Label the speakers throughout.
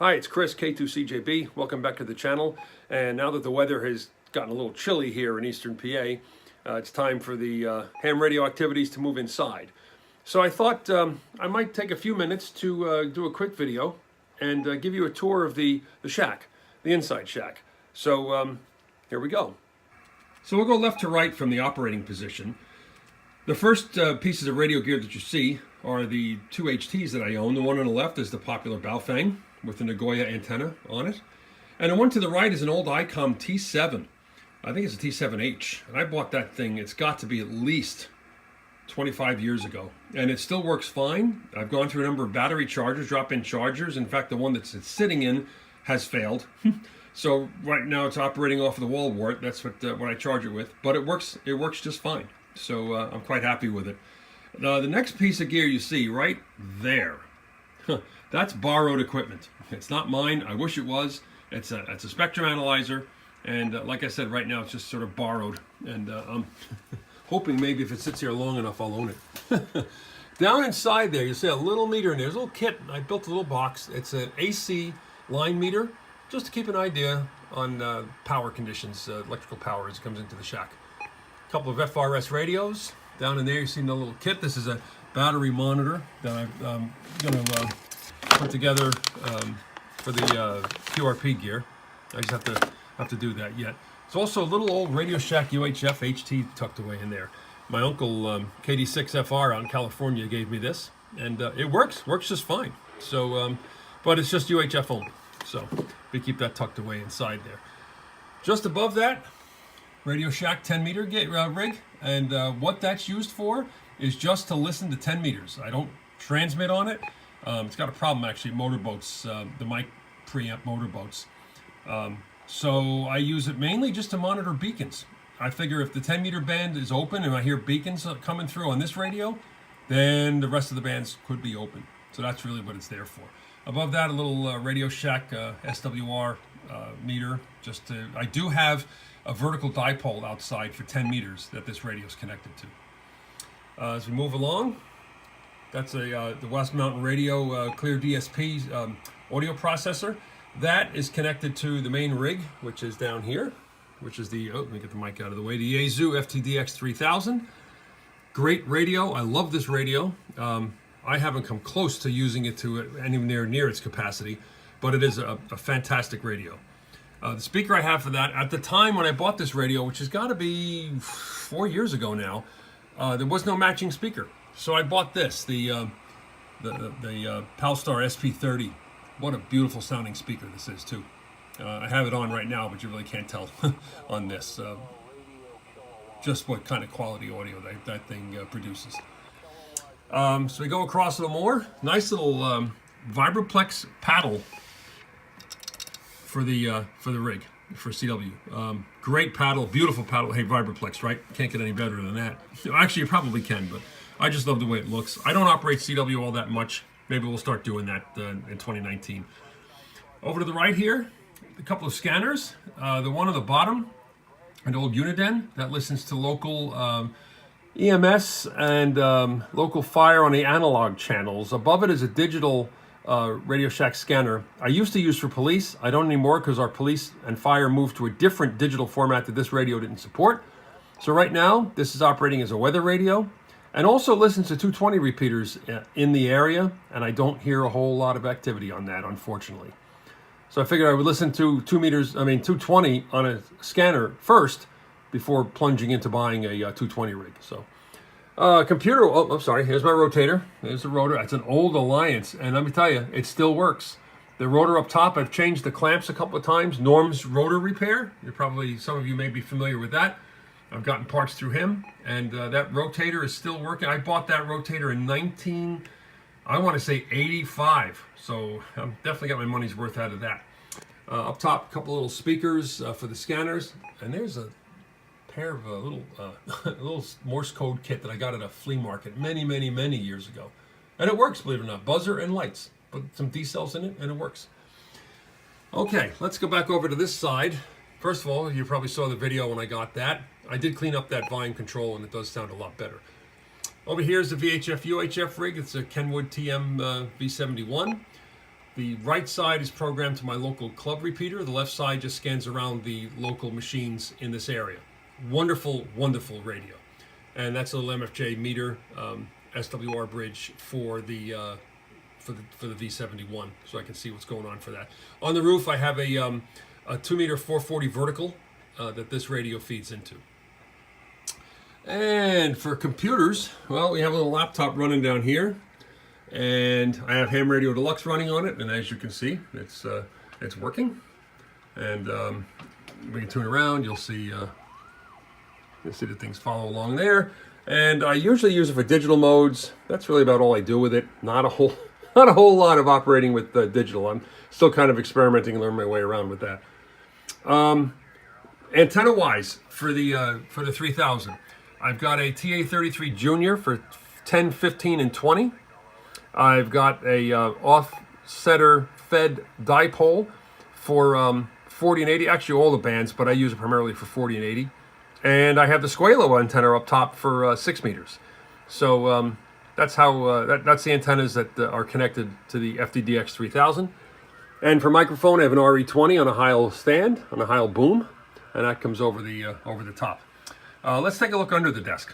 Speaker 1: Hi, it's Chris, K2CJB. Welcome back to the channel. And now that the weather has gotten a little chilly here in eastern PA, it's time for the ham radio activities to move inside. So I thought I might take a few minutes to do a quick video and give you a tour of the shack, the inside shack. So here we go. So we'll go left to right from the operating position. The first pieces of radio gear that you see are the two HTs that I own. The one on the left is the popular Baofeng with the Nagoya antenna on it. And the one to the right is an old Icom T7. I think it's a T7H. And I bought that thing, it's got to be at least 25 years ago. And it still works fine. I've gone through a number of battery chargers, drop-in chargers. In fact, the one that's it's sitting in has failed. So right now it's operating off of the wall wart. That's what I charge it with. But it works just fine. So I'm quite happy with it. The next piece of gear you see right there, that's borrowed equipment. It's not mine. I wish it was. It's a spectrum analyzer, and like I said, right now it's just sort of borrowed. And I'm hoping maybe if it sits here long enough, I'll own it. Down inside there, you see a little meter in there. There's a little kit. I built a little box. It's an AC line meter, just to keep an idea on power conditions, electrical power as it comes into the shack. A couple of FRS radios. Down in there, you see the little kit. This is a battery monitor that I'm going to put together for the QRP gear. I just have to do that yet. It's also a little old Radio Shack UHF HT tucked away in there. My uncle KD6FR out in California gave me this, and it works just fine. So, but it's just UHF only. So we keep that tucked away inside there. Just above that, Radio Shack 10 meter rig, and what that's used for is just to listen to 10 meters. I don't transmit on it. It's got a problem actually, motorboats, the mic preamp motorboats. So I use it mainly just to monitor beacons. I figure if the 10 meter band is open and I hear beacons coming through on this radio, then the rest of the bands could be open. So that's really what it's there for. Above that, a little Radio Shack SWR meter. I do have a vertical dipole outside for 10 meters that this radio is connected to. As we move along, that's the West Mountain Radio Clear DSP audio processor. That is connected to the main rig, which is down here, which is the, let me get the mic out of the way, the Yaesu FTDX-3000. Great radio. I love this radio. I haven't come close to using it to anywhere near its capacity, but it is a fantastic radio. The speaker I have for that, at the time when I bought this radio, which has got to be 4 years ago now, there was no matching speaker. So I bought this, the Palstar SP30. What a beautiful sounding speaker this is too. I have it on right now, but you really can't tell on this. Just what kind of quality audio that thing produces. So we go across a little more. Nice little Vibraplex paddle for the rig, for CW. Great paddle, beautiful paddle. Hey, Vibraplex, right? Can't get any better than that. Actually, you probably can, but I just love the way it looks. I don't operate CW all that much. Maybe we'll start doing that in 2019. Over to the right here, a couple of scanners. The one on the bottom, an old Uniden that listens to local EMS and local fire on the analog channels. Above it is a digital Radio Shack scanner I used to use for police. I don't anymore because our police and fire moved to a different digital format that this radio didn't support. So right now, this is operating as a weather radio and also listens to 220 repeaters in the area, and I don't hear a whole lot of activity on that, unfortunately. So I figured I would listen to 220 on a scanner first before plunging into buying a 220 rig. So computer, oh, I'm sorry, here's my rotator. There's the rotor. It's an old Alliance, and let me tell you, it still works. The rotor up top, I've changed the clamps a couple of times. Norm's Rotor Repair. Some of you may be familiar with that. I've gotten parts through him, and that rotator is still working. I bought that rotator in I want to say 85. So I've definitely got my money's worth out of that. Up top, a couple little speakers for the scanners, and there's a pair of little Morse code kit that I got at a flea market many years ago. And it works, believe it or not. Buzzer and lights. Put some D-cells in it, and it works. Okay, let's go back over to this side. First of all, you probably saw the video when I got that. I did clean up that volume control, and it does sound a lot better. Over here is the VHF UHF rig. It's a Kenwood TM-V71. The right side is programmed to my local club repeater. The left side just scans around the local machines in this area. Wonderful, wonderful radio. And that's a little MFJ meter SWR bridge for the V71, so I can see what's going on for that. On the roof, I have a 2-meter 440 vertical that this radio feeds into. And for computers, well, we have a little laptop running down here, and I have Ham Radio Deluxe running on it, and as you can see, it's working. And we can turn around, you'll see the things follow along there. And I usually use it for digital modes. That's really about all I do with it. Not a whole lot of operating with digital. I'm still kind of experimenting and learning my way around with that. Antenna-wise, for the 3000, I've got a TA33 Junior for 10, 15, and 20. I've got a off-setter fed dipole for 40 and 80. Actually, all the bands, but I use it primarily for 40 and 80. And I have the Squalo antenna up top for 6 meters. So that's how that's the antennas that are connected to the FTDX-3000. And for microphone, I have an RE20 on a Heil stand, on a Heil boom, and that comes over the top. Let's take a look under the desk.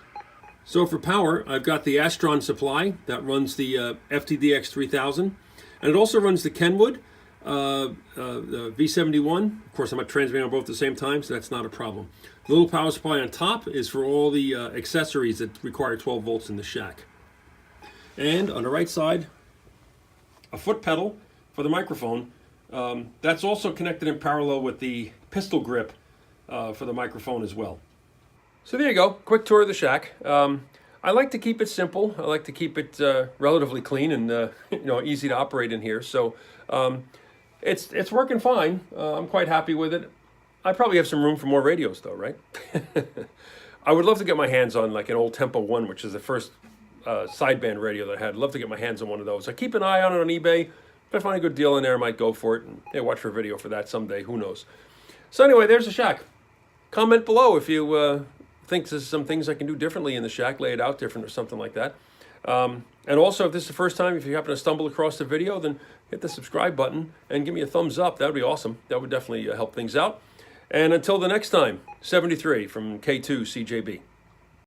Speaker 1: So for power, I've got the Astron supply that runs the FTDX-3000, and it also runs the Kenwood V71. Of course, I'm not transmitting on both at the same time, so that's not a problem. The little power supply on top is for all the accessories that require 12 volts in the shack. And on the right side, a foot pedal for the microphone. That's also connected in parallel with the pistol grip for the microphone as well. So there you go, quick tour of the shack. I like to keep it simple. I like to keep it relatively clean and easy to operate in here. So it's working fine. I'm quite happy with it. I probably have some room for more radios though, right? I would love to get my hands on like an old Tempo 1, which is the first sideband radio that I had. I'd love to get my hands on one of those. I keep an eye on it on eBay. If I find a good deal in there, I might go for it and watch for a video for that someday. Who knows? So anyway, there's the shack. Comment below if you think there's some things I can do differently in the shack, lay it out different or something like that. And also, if this is the first time, if you happen to stumble across the video, then hit the subscribe button and give me a thumbs up. That would be awesome. That would definitely help things out. And until the next time, 73 from K2CJB.